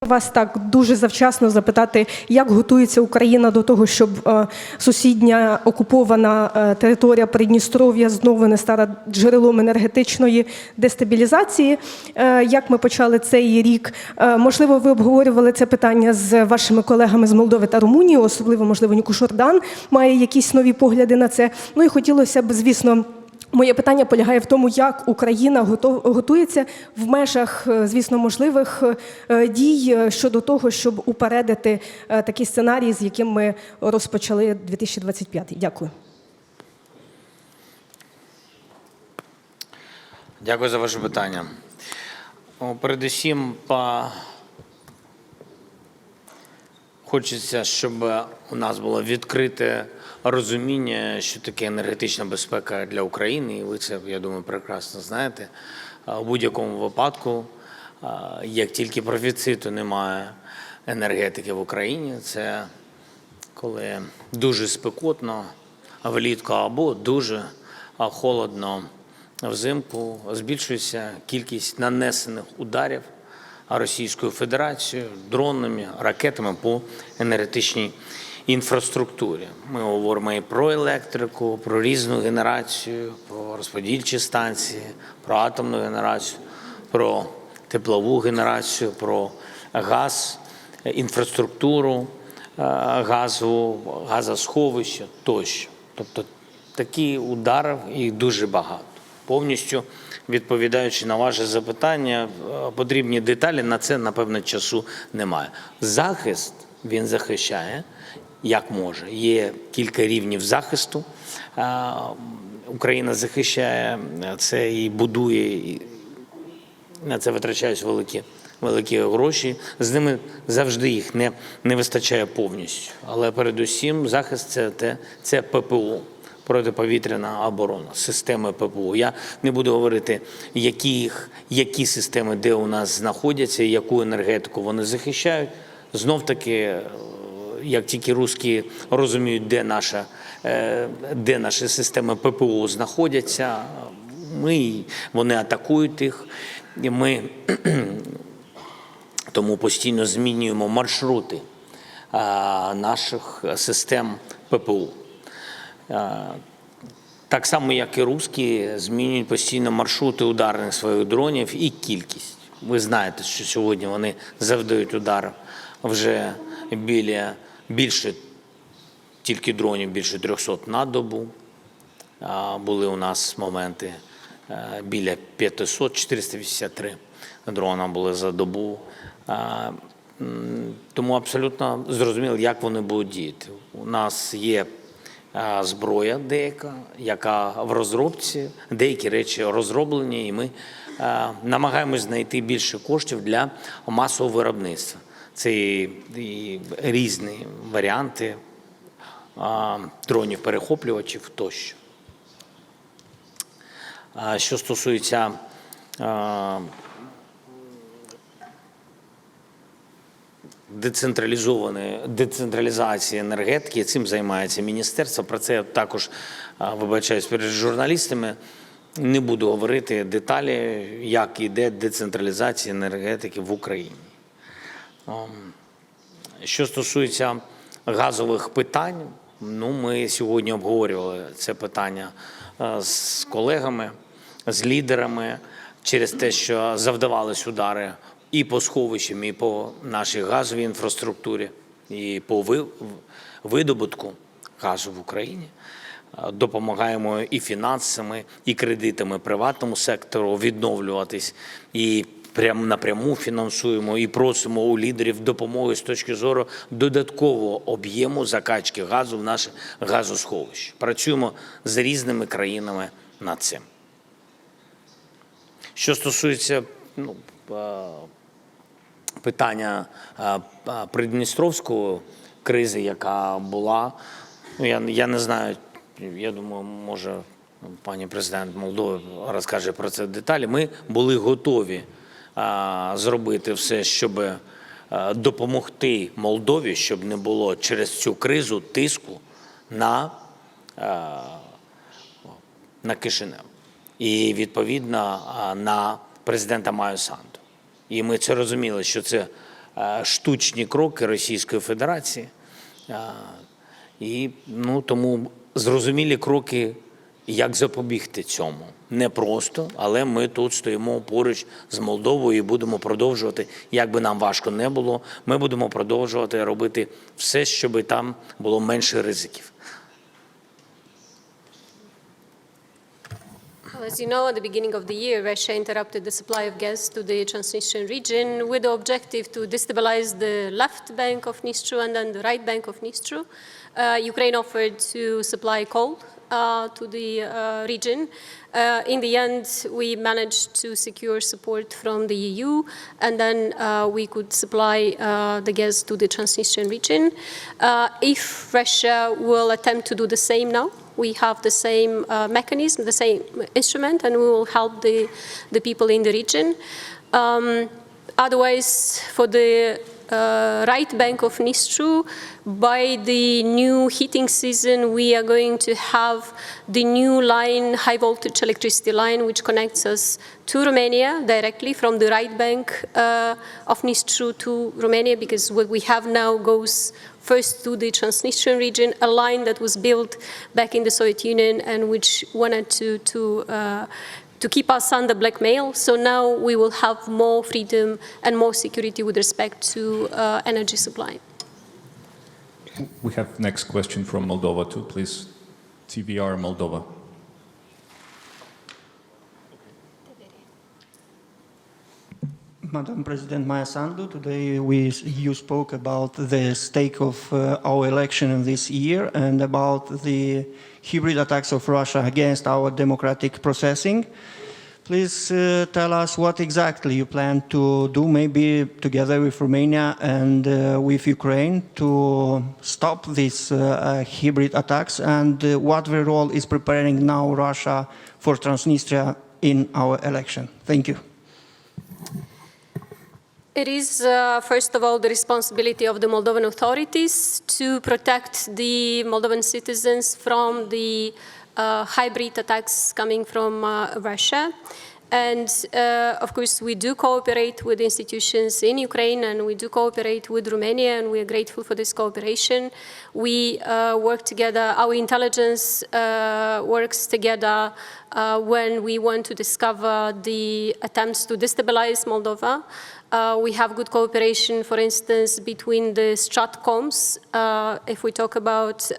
Вас так дуже завчасно запитати, як готується Україна до того, щоб сусідня окупована територія Придністров'я знову не стала джерелом енергетичної дестабілізації. Як ми почали цей рік? Можливо, ви обговорювали це питання з вашими колегами з Молдови та Румунії, особливо, можливо, Ніку Шордан має якісь нові погляди на це. Ну і хотілося б, звісно, моє питання полягає в тому, як Україна готується в межах, звісно, можливих дій щодо того, щоб упередити такий сценарій, з яким ми розпочали 2025. Дякую. Дякую за ваше питання. Передусім, хочеться, щоб у нас було відкрите розуміння, що таке енергетична безпека для України, і ви це, я думаю, прекрасно знаєте. У будь-якому випадку, як тільки профіциту немає енергетики в Україні, це коли дуже спекотно влітку або дуже холодно взимку, збільшується кількість нанесених ударів Російською Федерацією дронами, ракетами по енергетичній інфраструктурі. Ми говоримо і про електрику, про різну генерацію, про розподільчі станції, про атомну генерацію, про теплову генерацію, про газ, інфраструктуру газу, газосховища тощо. Тобто такі удари, їх дуже багато. Повністю відповідаючи на ваше запитання, потрібні деталі, на це, напевно, часу немає. Захист, він захищає, як може. Є кілька рівнів захисту. Україна захищає це і будує, і на це витрачають великі гроші. З ними завжди їх не вистачає повністю. Але передусім захист – це ППО. Протиповітряна оборона, системи ППО. Я не буду говорити, які системи, де у нас знаходяться, яку енергетику вони захищають. Знов-таки, як тільки русські розуміють, де наші системи ППО знаходяться, вони атакують їх. І ми тому постійно змінюємо маршрути наших систем ППО. Так само, як і русські, змінюють постійно маршрути ударних своїх дронів і кількість. Ви знаєте, що сьогодні вони завдають удар вже більше, тільки дронів більше 300 на добу. Були у нас моменти біля 500, 483 дрона були за добу. Тому абсолютно зрозуміло, як вони будуть діяти. У нас є зброя деяка, яка в розробці, деякі речі розроблені, і ми намагаємось знайти більше коштів для масового виробництва. Це і різні варіанти дронів-перехоплювачів тощо. Що стосується децентралізації енергетики, цим займається міністерство. Про це я також вибачаюсь перед журналістами. Не буду говорити деталі, як іде децентралізація енергетики в Україні. Що стосується газових питань, ми сьогодні обговорювали це питання з колегами, з лідерами через те, що завдавались удари і по сховищам, і по нашій газовій інфраструктурі, і по видобутку газу в Україні. Допомагаємо і фінансами, і кредитами приватному сектору відновлюватись, і напряму фінансуємо, і просимо у лідерів допомоги з точки зору додаткового об'єму закачки газу в наше газосховище. Працюємо з різними країнами над цим. Що стосується питання Придністровської кризи, яка була, я не знаю, я думаю, може пані президент Молдови розкаже про це деталі. Ми були готові зробити все, щоб допомогти Молдові, щоб не було через цю кризу тиску на Кишинев і, відповідно, на президента Маю Санду. І ми це розуміли, що це штучні кроки Російської Федерації. І тому зрозумілі кроки, як запобігти цьому. Не просто, але ми тут стоїмо поруч з Молдовою і будемо продовжувати, як би нам важко не було, ми будемо продовжувати робити все, щоб там було менше ризиків. As you know, at the beginning of the year, Russia interrupted the supply of gas to the Transnistrian region with the objective to destabilize the left bank of Dnistru and then the right bank of Dnistru. Ukraine offered to supply coal to the region. In the end, we managed to secure support from the EU, and then we could supply the gas to the Transnistrian region. If Russia will attempt to do the same now, we have the same mechanism, the same instrument, and we will help the people in the region. Otherwise, for the right bank of Dnistru, by the new heating season, we are going to have the new line, high voltage electricity line, which connects us to Romania directly from the right bank of Dnistru to Romania, because what we have now goes first to the Transnistrian region, a line that was built back in the Soviet Union and which wanted to keep us under blackmail. So now we will have more freedom and more security with respect to energy supply. We have next question from Moldova too, please. TVR Moldova. Madam President Maya Sandu, today you spoke about the stake of our election this year and about the hybrid attacks of Russia against our democratic processing. Please tell us what exactly you plan to do, maybe together with Romania and with Ukraine, to stop these hybrid attacks, and what the role is preparing now Russia for Transnistria in our election. Thank you. It is, first of all, the responsibility of the Moldovan authorities to protect the Moldovan citizens from the hybrid attacks coming from Russia. And of course, we do cooperate with institutions in Ukraine, and we do cooperate with Romania, and we are grateful for this cooperation. We work together, our intelligence works together when we want to discover the attempts to destabilize Moldova. We have good cooperation, for instance, between the Stratcoms, if we talk about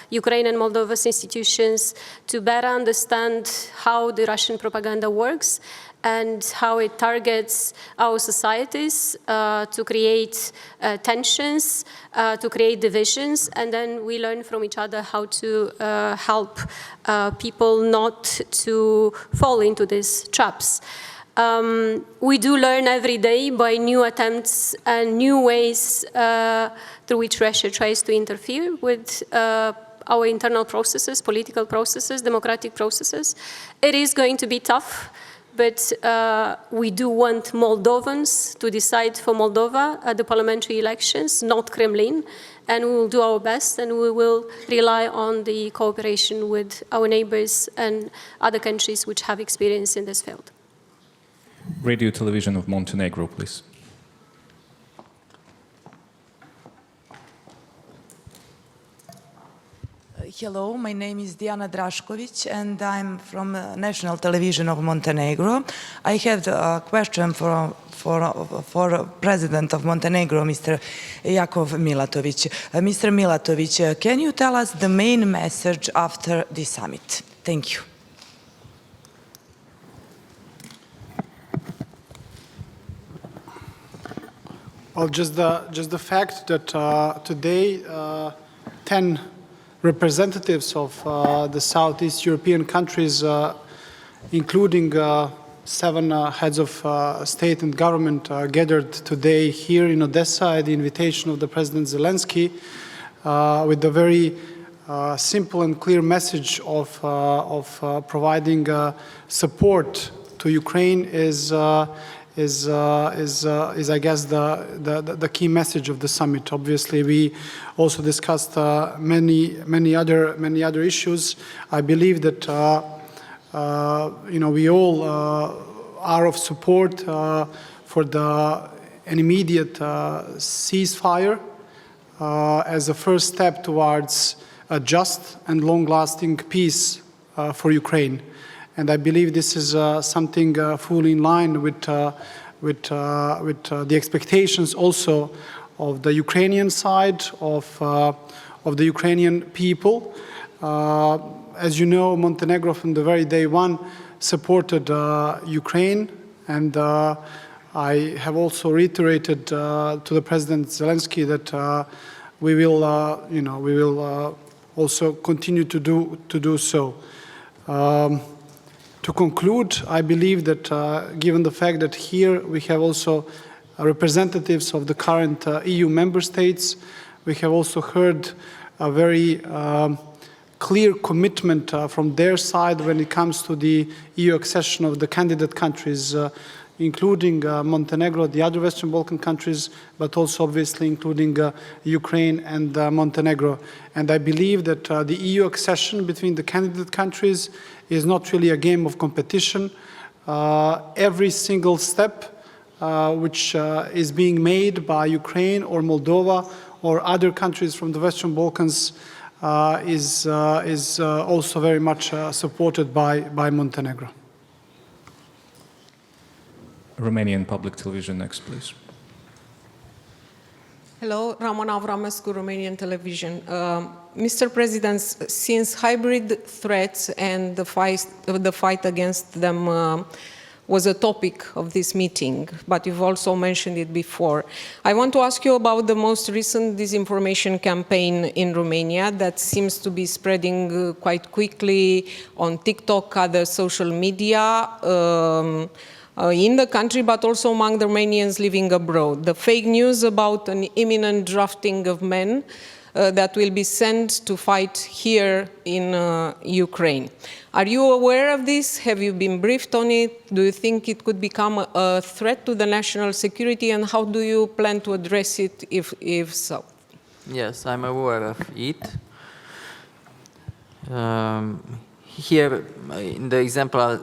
Ukraine and Moldova's institutions, to better understand how the Russian propaganda works and how it targets our societies to create tensions, to create divisions, and then we learn from each other how to help people not to fall into these traps. We do learn every day by new attempts and new ways through which Russia tries to interfere with our internal processes, political processes, democratic processes. It is going to be tough, but we do want Moldovans to decide for Moldova at the parliamentary elections, not Kremlin, and we will do our best, and we will rely on the cooperation with our neighbors and other countries which have experience in this field. Radio Television of Montenegro, please. Hello, my name is Diana Drašković, and I'm from National Television of Montenegro. I have a question for President of Montenegro, Mr. Jakov Milatović. Mr. Milatović, can you tell us the main message after the summit? Thank you. Well, just the fact that today 10 representatives of the Southeast European countries, including 7 heads of state and government, gathered today here in Odessa at the invitation of the President Zelensky, with a very simple and clear message of providing support to Ukraine is I guess the key message of the summit. Obviously, we also discussed many other issues. I believe that we all are of support for the an immediate ceasefire as a first step towards a just and long-lasting peace for Ukraine. And I believe this is something fully in line with the expectations also of the Ukrainian side, of the Ukrainian people. As you know, Montenegro from the very day one supported Ukraine, and I have also reiterated to the President Zelensky that we will also continue to do so. To conclude, I believe that given the fact that here we have also representatives of the current EU member states, we have also heard a very clear commitment from their side when it comes to the EU accession of the candidate countries, including Montenegro, the other Western Balkan countries, but also obviously including Ukraine and Montenegro. And I believe that the EU accession between the candidate countries is not really a game of competition. Every single step which is being made by Ukraine or Moldova or other countries from the Western Balkans is also very much supported by Montenegro. Romanian public television next, please. Hello, Ramona Avramescu, Romanian television. Mr. President, since hybrid threats and the fight against them was a topic of this meeting, but you've also mentioned it before, I want to ask you about the most recent disinformation campaign in Romania that seems to be spreading quite quickly on TikTok, other social media, in the country, but also among the Romanians living abroad. The fake news about an imminent drafting of men that will be sent to fight here in Ukraine. Are you aware of this? Have you been briefed on it? Do you think it could become a threat to the national security, and how do you plan to address it if so? Yes, I'm aware of it. Here, in the example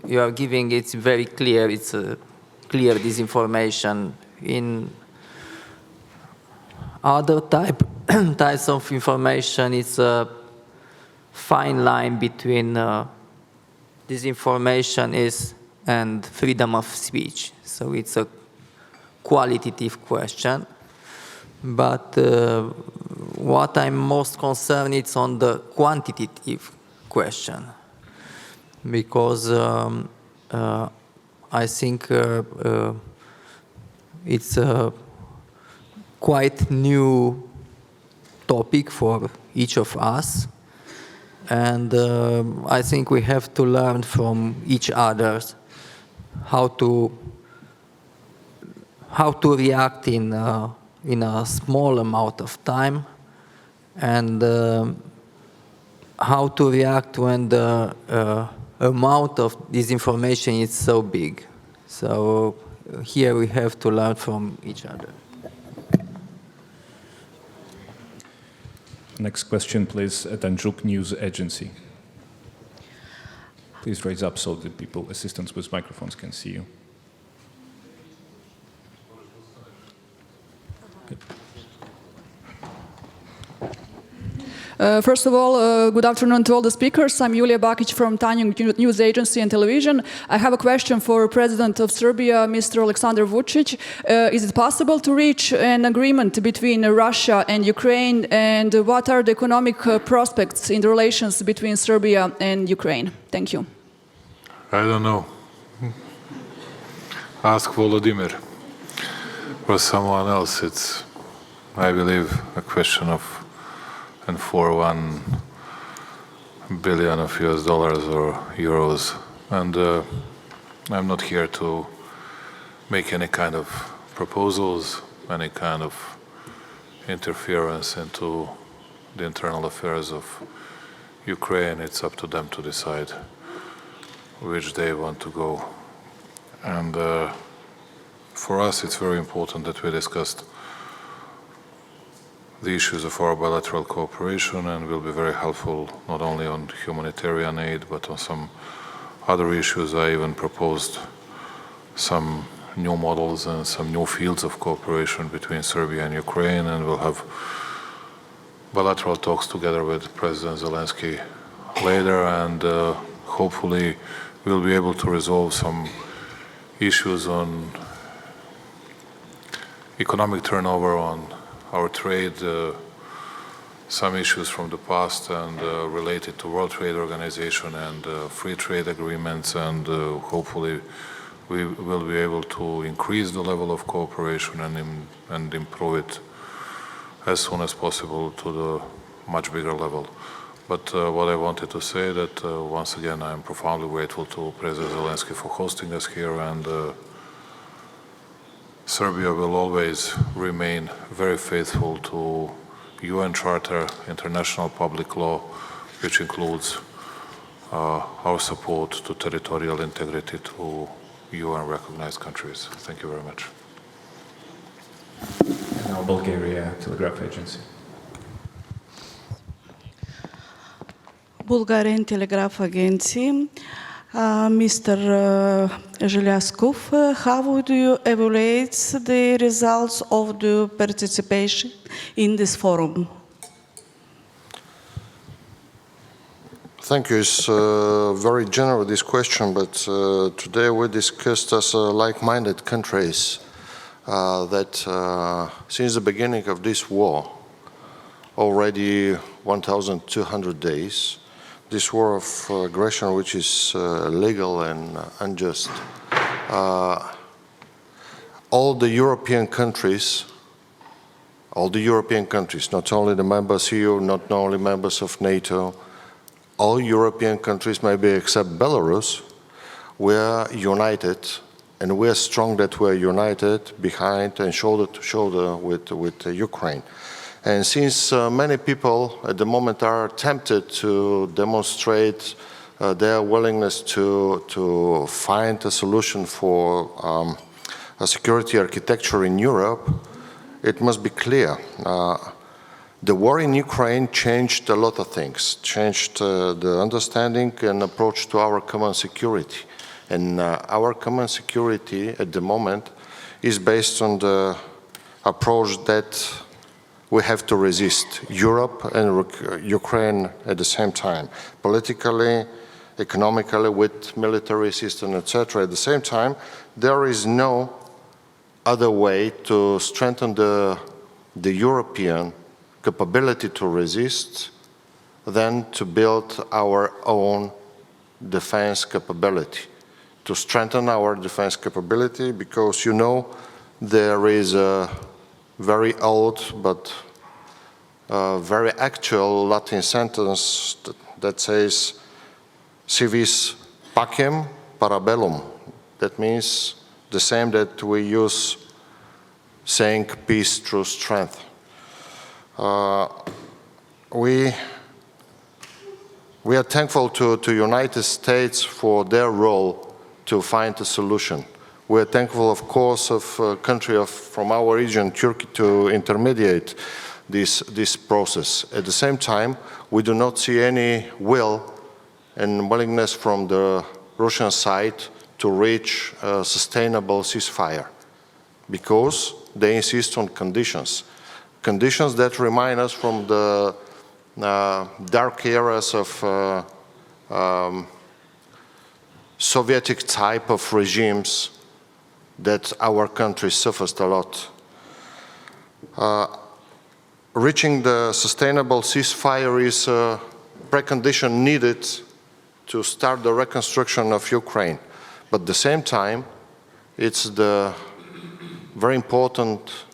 you are giving, it's very clear. It's a clear disinformation. In other types of information, it's a fine line between disinformation and freedom of speech. So it's a qualitative question. But what I'm most concerned is on the quantitative question, because I think it's a quite new topic for each of us, and I think we have to learn from each other how to react in a small amount of time, and how to react when the amount of disinformation is so big. So here we have to learn from each other. Next question, please, Tanjuk News Agency. Please raise up so the people, assistants with microphones, can see you. Good. First of all, good afternoon to all the speakers. I'm Julia Bakic from Tanjug News Agency and Television. I have a question for President of Serbia, Mr. Aleksandar Vučić. Is it possible to reach an agreement between Russia and Ukraine, and what are the economic prospects in the relations between Serbia and Ukraine? Thank you. I don't know. Ask Volodymyr or someone else. It's, I believe, a question of and for $1 billion of US dollars or euros. And I'm not here to make any kind of proposals, any kind of interference into the internal affairs of Ukraine. It's up to them to decide which they want to go. And for us, it's very important that we discussed the issues of our bilateral cooperation, and will be very helpful not only on humanitarian aid but on some other issues. I even proposed some new models and some new fields of cooperation between Serbia and Ukraine, and we'll have bilateral talks together with President Zelensky later, and hopefully we'll be able to resolve some issues on economic turnover, on our trade, some issues from the past and related to World Trade Organization and free trade agreements, and hopefully we will be able to increase the level of cooperation and improve it as soon as possible to the much bigger level. But what I wanted to say that once again I am profoundly grateful to President Zelensky for hosting us here, and Serbia will always remain very faithful to UN Charter, international public law, which includes our support to territorial integrity to UN-recognized countries. Thank you very much. And now Bulgaria Telegraph Agency. Bulgarian Telegraph Agency. Mr. Zhelyazkov, how would you evaluate the results of the participation in this forum? Thank you. It's very general, this question, but today we discussed as like-minded countries that since the beginning of this war, already 1,200 days, this war of aggression, which is illegal and unjust, all the European countries, not only the members EU, not only members of NATO, all European countries, maybe except Belarus, we are united, and we are strong that we are united behind and shoulder to shoulder with Ukraine. And since many people at the moment are tempted to demonstrate their willingness to find a solution for a security architecture in Europe, it must be clear. The war in Ukraine changed a lot of things, changed the understanding and approach to our common security. And our common security at the moment is based on the approach that we have to resist Europe and Ukraine at the same time, politically, economically, with military system, etc. At the same time, there is no other way to strengthen the European capability to resist than to build our own defense capability, to strengthen our defense capability, because there is a very old but very actual Latin sentence that says "Si vis pacem, para bellum." That means the same that we use saying peace through strength. We are thankful to United States for their role to find a solution. We are thankful, of course, of a country from our region, Turkey, to intermediate this process. At the same time, we do not see any will and willingness from the Russian side to reach a sustainable ceasefire, because they insist on conditions that remind us from the dark eras of Soviet type of regimes that our country suffers a lot. Reaching the sustainable ceasefire is a precondition needed to start the reconstruction of Ukraine. But at the same time, it's the very important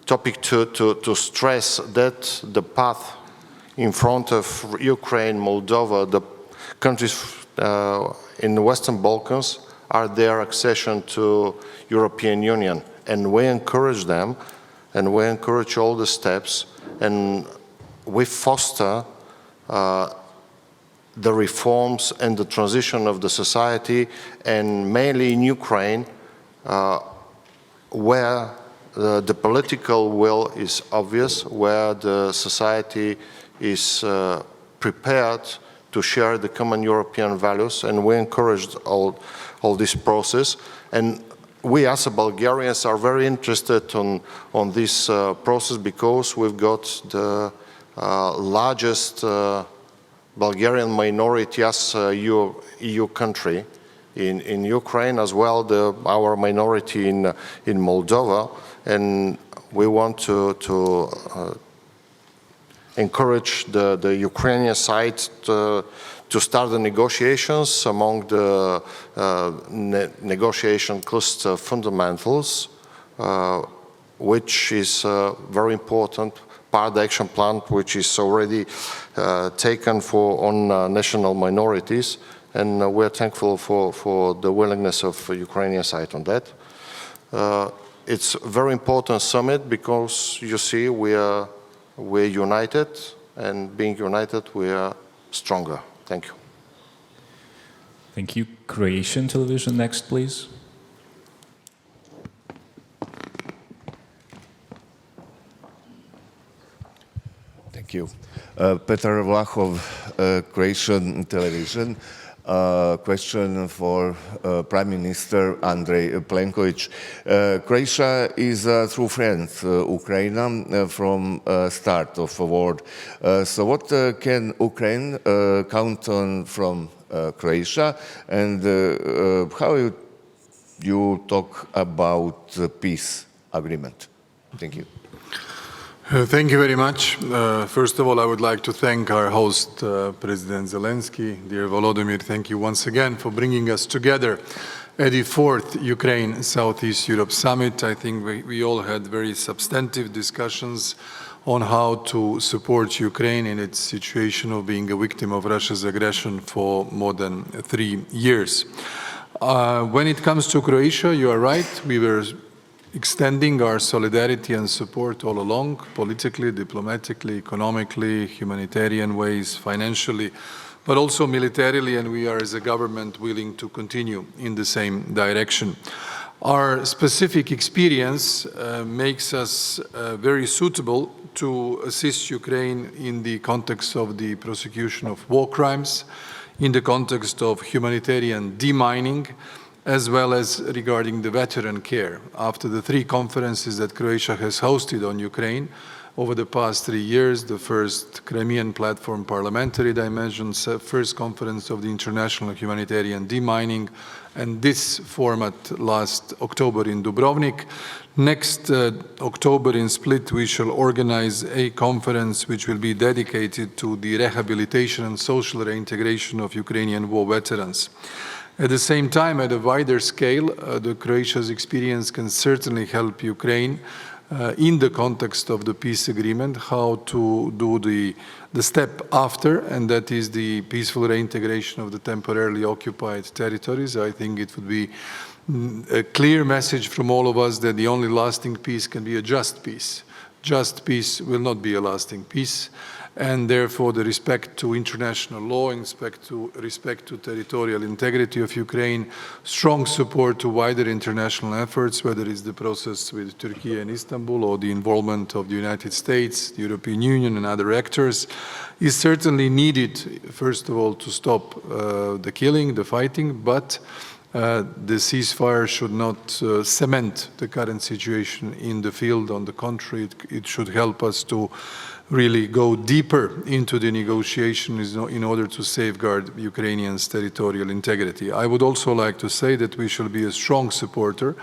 topic to stress that the path in front of Ukraine, Moldova, the countries in the Western Balkans are their accession to European Union. And we encourage them, and we encourage all the steps, and we foster the reforms and the transition of the society, and mainly in Ukraine, where the political will is obvious, where the society is prepared to share the common European values, and we encouraged all this process. And we as Bulgarians are very interested on this process because we've got the largest Bulgarian minority as EU country in Ukraine, as well our minority in Moldova, and we want to encourage the Ukrainian side to start the negotiations. Among the negotiation cluster fundamentals, which is very important part of the action plan, which is already taken on national minorities, and we're thankful for the willingness of the Ukrainian side on that. It's a very important summit because you see we're united, and being united we are stronger. Thank you. Thank you. Croatian television next, please. Thank you. Petar Vlahov, Croatian television. Question for Prime Minister Andrej Plenković. Croatia is a true friend Ukraine from start of the war. So what can Ukraine count on from Croatia, and how you talk about the peace agreement? Thank you. Thank you very much. First of all, I would like to thank our host, President Zelensky. Dear Volodymyr, thank you once again for bringing us together at the 4th Ukraine Southeast Europe Summit. I think we all had very substantive discussions on how to support Ukraine in its situation of being a victim of Russia's aggression for more than 3 years. When it comes to Croatia, you are right. We were extending our solidarity and support all along, politically, diplomatically, economically, humanitarian ways, financially, but also militarily, and we are as a government willing to continue in the same direction. Our specific experience makes us very suitable to assist Ukraine in the context of the prosecution of war crimes, in the context of humanitarian demining, as well as regarding the veteran care. After the 3 conferences that Croatia has hosted on Ukraine over the past 3 years, the first Crimean Platform Parliamentary Dimension, first conference of the International Humanitarian Demining, and this format last October in Dubrovnik. Next October in Split, we shall organize a conference which will be dedicated to the rehabilitation and social reintegration of Ukrainian war veterans. At the same time, at a wider scale, the Croatia's experience can certainly help Ukraine in the context of the peace agreement, how to do the step after, and that is the peaceful reintegration of the temporarily occupied territories. I think it would be a clear message from all of us that the only lasting peace can be a just peace. Just peace will not be a lasting peace. And therefore the respect to international law, respect to territorial integrity of Ukraine, strong support to wider international efforts, whether it's the process with Turkey and Istanbul or the involvement of the United States, the European Union and other actors, is certainly needed, first of all, to stop the killing, the fighting, but the ceasefire should not cement the current situation in the field. On the contrary, it should help us to really go deeper into the negotiations in order to safeguard Ukrainians' territorial integrity. I would also like to say that we shall be a strong supporter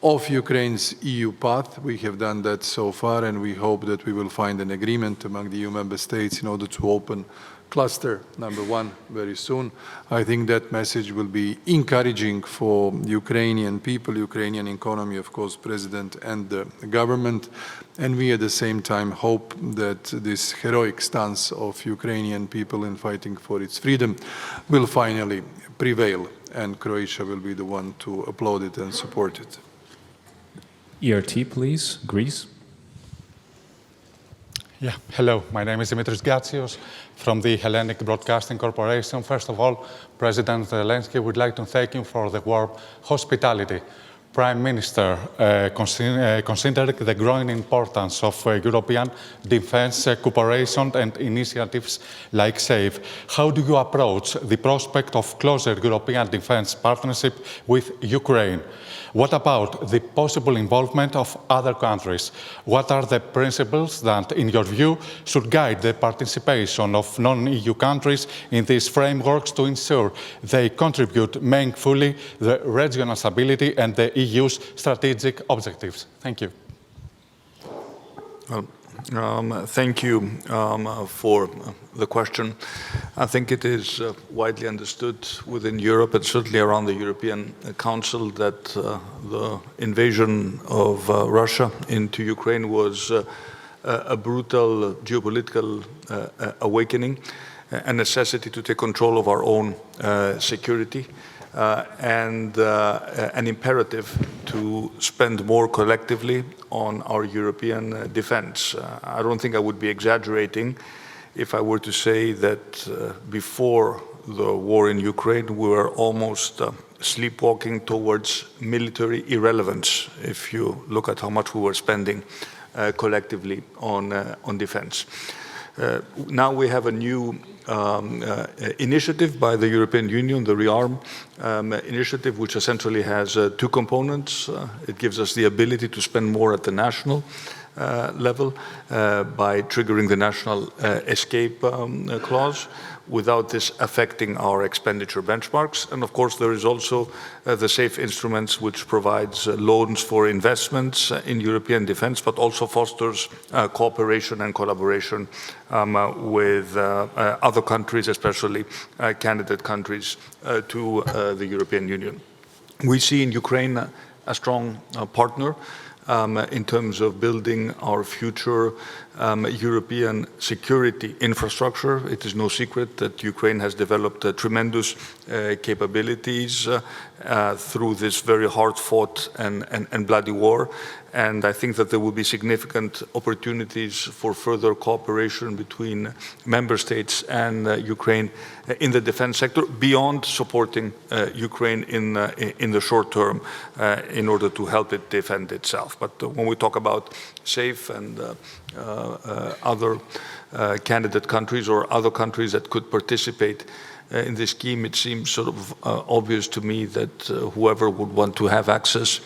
of Ukraine's EU path. We have done that so far, and we hope that we will find an agreement among the EU member states in order to open cluster number 1 very soon. I think that message will be encouraging for Ukrainian people, Ukrainian economy, of course, President and the government. And we at the same time hope that this heroic stance of Ukrainian people in fighting for its freedom will finally prevail, and Croatia will be the one to applaud it and support it. ERT, please, Greece. Yeah, hello. My name is Dimitris Gatsios from the Hellenic Broadcasting Corporation. First of all, President Zelensky would like to thank you for the warm hospitality Prime Minister, considering the growing importance of European defense cooperation and initiatives like SAFE, how do you approach the prospect of closer European defense partnership with Ukraine? What about the possible involvement of other countries? What are the principles that, in your view, should guide the participation of non-EU countries in these frameworks to ensure they contribute meaningfully to the regional stability and the EU's strategic objectives? Thank you. Thank you for the question. I think it is widely understood within Europe and certainly around the European Council that the invasion of Russia into Ukraine was a brutal geopolitical awakening, a necessity to take control of our own security, and an imperative to spend more collectively on our European defense. I don't think I would be exaggerating if I were to say that before the war in Ukraine, we were almost sleepwalking towards military irrelevance, if you look at how much we were spending collectively on defense. Now we have a new initiative by the European Union, the ReArm initiative, which essentially has two components. It gives us the ability to spend more at the national level by triggering the national escape clause without this affecting our expenditure benchmarks. And of course, there is also the SAFE instruments, which provides loans for investments in European defense, but also fosters cooperation and collaboration with other countries, especially candidate countries to the European Union. We see in Ukraine a strong partner in terms of building our future European security infrastructure. It is no secret that Ukraine has developed tremendous capabilities through this very hard-fought and bloody war. And I think that there will be significant opportunities for further cooperation between member states and Ukraine in the defense sector, beyond supporting Ukraine in the short term in order to help it defend itself. But when we talk about SAFE and other candidate countries or other countries that could participate in this scheme, it seems sort of obvious to me that whoever would want to have access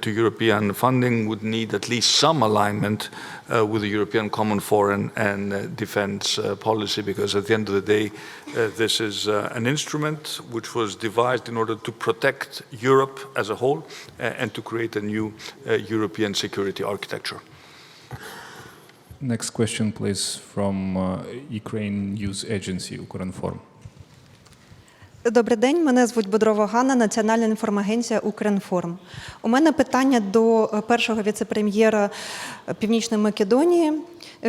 to European funding would need at least some alignment with the European Common Foreign and Defence Policy, because at the end of the day, this is an instrument which was devised in order to protect Europe as a whole and to create a new European security architecture. Next question, please, from Ukraine News Agency, Укрінформ. Добрий день, мене звуть Бодрова Ганна, Національна інформагенція «Укрінформ». У мене питання до першого віце-прем'єра Північної Македонії.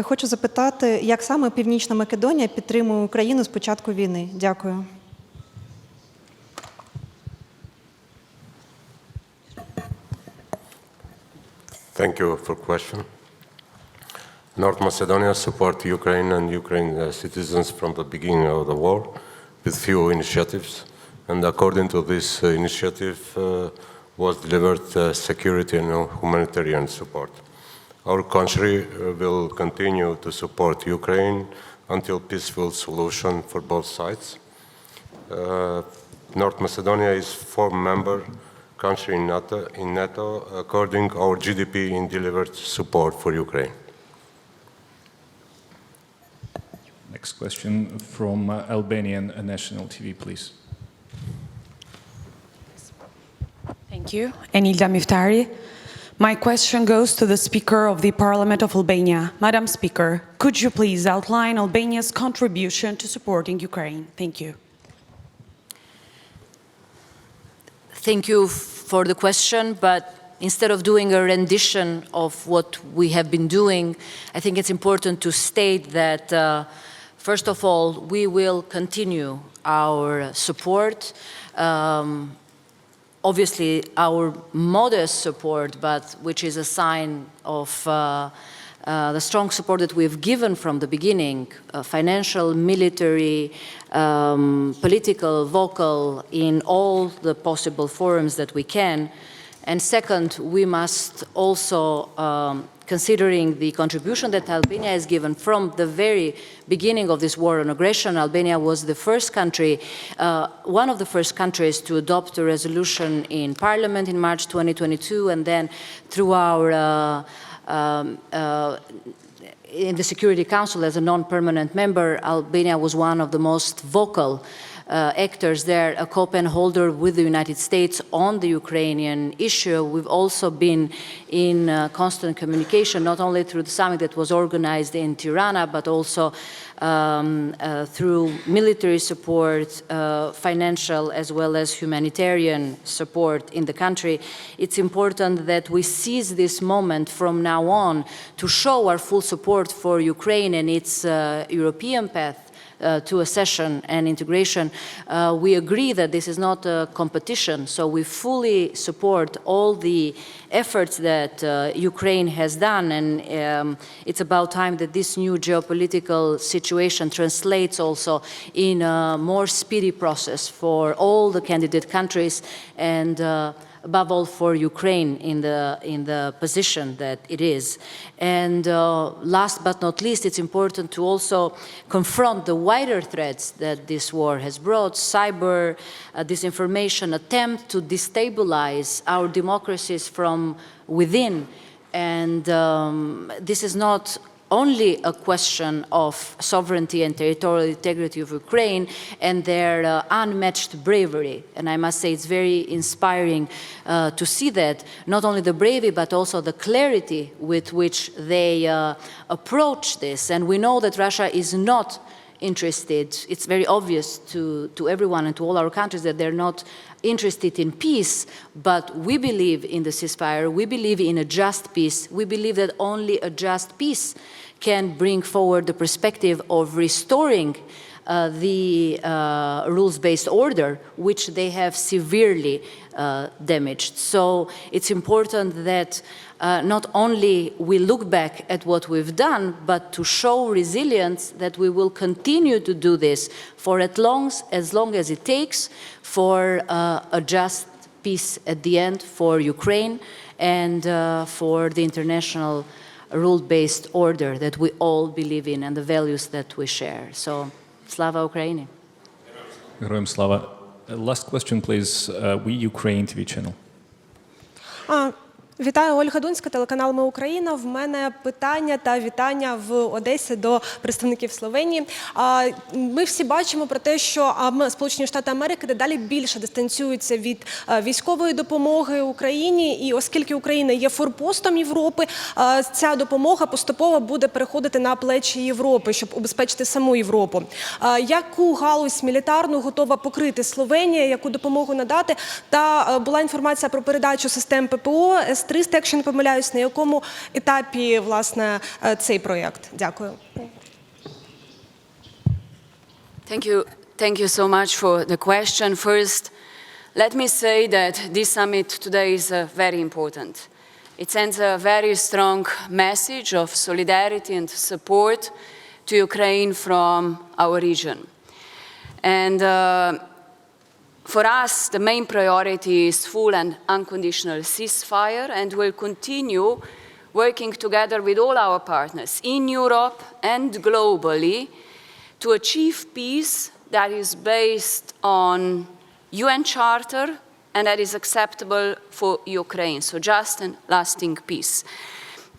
Хочу запитати, як саме Північна Македонія підтримує Україну з початку війни? Дякую. Thank you for question. North Macedonia support Ukraine and Ukraine citizens from the beginning of the war with few initiatives, and according to this initiative was delivered security and humanitarian support. Our country will continue to support Ukraine until peaceful solution for both sides. North Macedonia is fourth member country in NATO according our GDP in delivered support for Ukraine. Next question from Albanian National TV, please. Thank you. Enilda Miftari. My question goes to the Speaker of the Parliament of Albania. Madam Speaker, could you please outline Albania's contribution to supporting Ukraine? Thank you. Thank you for the question, but instead of doing a rendition of what we have been doing, I think it's important to state that first of all, we will continue our support, obviously our modest support, but which is a sign of the strong support that we've given from the beginning, financial, military, political, vocal, in all the possible forums that we can. And second, we must also, considering the contribution that Albania has given from the very beginning of this war on aggression, Albania was the first country, one of the first countries to adopt a resolution in Parliament in March 2022, and then through our in the Security Council as a non-permanent member, Albania was one of the most vocal actors there, a co-pen holder with the United States on the Ukrainian issue. We've also been in constant communication, not only through the summit that was organized in Tirana, but also through military support, financial as well as humanitarian support in the country. It's important that we seize this moment from now on to show our full support for Ukraine and its European path to accession and integration. We agree that this is not a competition, so we fully support all the efforts that Ukraine has done, and it's about time that this new geopolitical situation translates also in a more speedy process for all the candidate countries, and above all for Ukraine in the position that it is. And last but not least, it's important to also confront the wider threats that this war has brought: cyber, disinformation, attempt to destabilize our democracies from within. And this is not only a question of sovereignty and territorial integrity of Ukraine and their unmatched bravery. And I must say it's very inspiring to see that, not only the bravery, but also the clarity with which they approach this. And we know that Russia is not interested, it's very obvious to everyone and to all our countries that they're not interested in peace, but we believe in the ceasefire, we believe in a just peace, we believe that only a just peace can bring forward the perspective of restoring the rules-based order, which they have severely damaged. So it's important that not only we look back at what we've done, but to show resilience that we will continue to do this for as long as it takes for a just peace at the end for Ukraine and for the international rule-based order that we all believe in and the values that we share. So, Slava Ukraini. Героям слава. Last question, please. We Ukraine TV channel. Вітаю, Ольга Дунська, телеканал «Ми Україна». В мене питання та вітання в Одесі до представників Словенії. Ми всі бачимо про те, що Сполучені Штати Америки дедалі більше дистанціюються від військової допомоги Україні, і оскільки Україна є форпостом Європи, ця допомога поступово буде переходити на плечі Європи, щоб убезпечити саму Європу. Яку галузь мілітарну готова покрити Словенія, яку допомогу надати? Та була інформація про передачу систем ППО С-300, якщо не помиляюсь, на якому етапі, власне, цей проєкт? Дякую. Thank you so much for the question. First, let me say that this summit today is very important. It sends a very strong message of solidarity and support to Ukraine from our region. And for us, the main priority is full and unconditional ceasefire, and we'll continue working together with all our partners in Europe and globally to achieve peace that is based on UN Charter and that is acceptable for Ukraine, so just and lasting peace.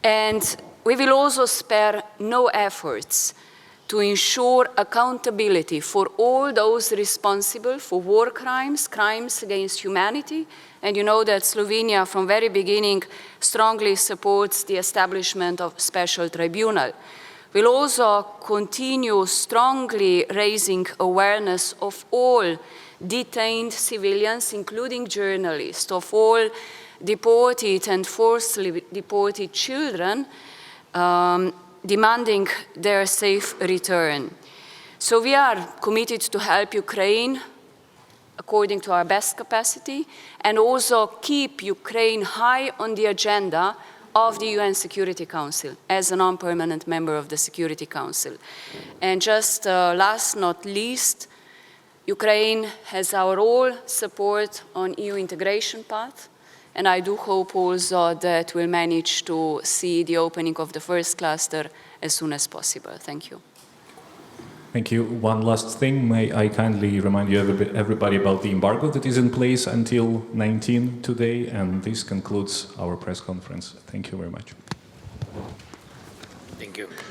And we will also spare no efforts to ensure accountability for all those responsible for war crimes, crimes against humanity. And you know that Slovenia, from very beginning, strongly supports the establishment of special tribunal. We'll also continue strongly raising awareness of all detained civilians, including journalists, of all deported and forcibly deported children, demanding their safe return. So we are committed to help Ukraine according to our best capacity and also keep Ukraine high on the agenda of the UN Security Council as a non-permanent member of the Security Council. And just last not least, Ukraine has our all support on EU integration path, And I do hope also that we'll manage to see the opening of the first cluster as soon as possible. Thank you. Thank you. One last thing. May I kindly remind you everybody about the embargo that is in place until 19 today, and this concludes our press conference. Thank you very much. Thank you.